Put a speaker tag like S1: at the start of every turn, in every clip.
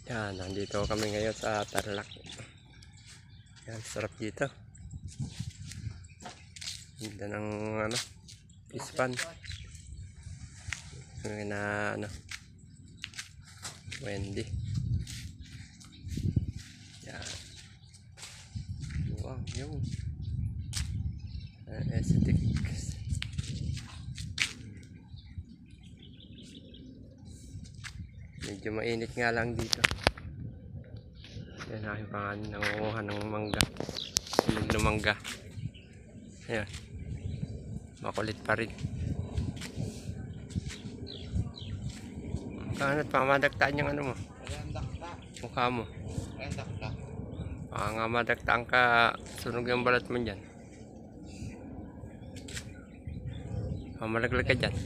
S1: Yan, nandito kami ngayon sa Tarlac. Yan, sarap dito. Ganda ng ispan. Yung na Wendy. Yan. Wow, yung aesthetic. Medyo mainit nga lang dito. Yan aking pangalan, nangunguha ng mangga. Silog na mangga. Ayan. Makulit pa rin. Kanat pa madagtaan yung mo. Mukha mo. Baka nga madagtaan ka, sunog yung balat mo dyan. Malaglag ka dyan.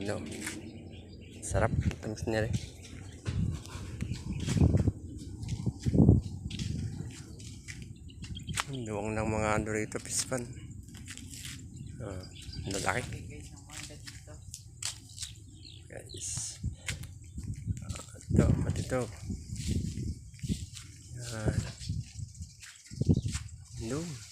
S1: No. Sarap, tamis niya rin. Luwang ng mga Dorito pispan. Lalaki. Guys. Ito, pati ito. Yan. Doon.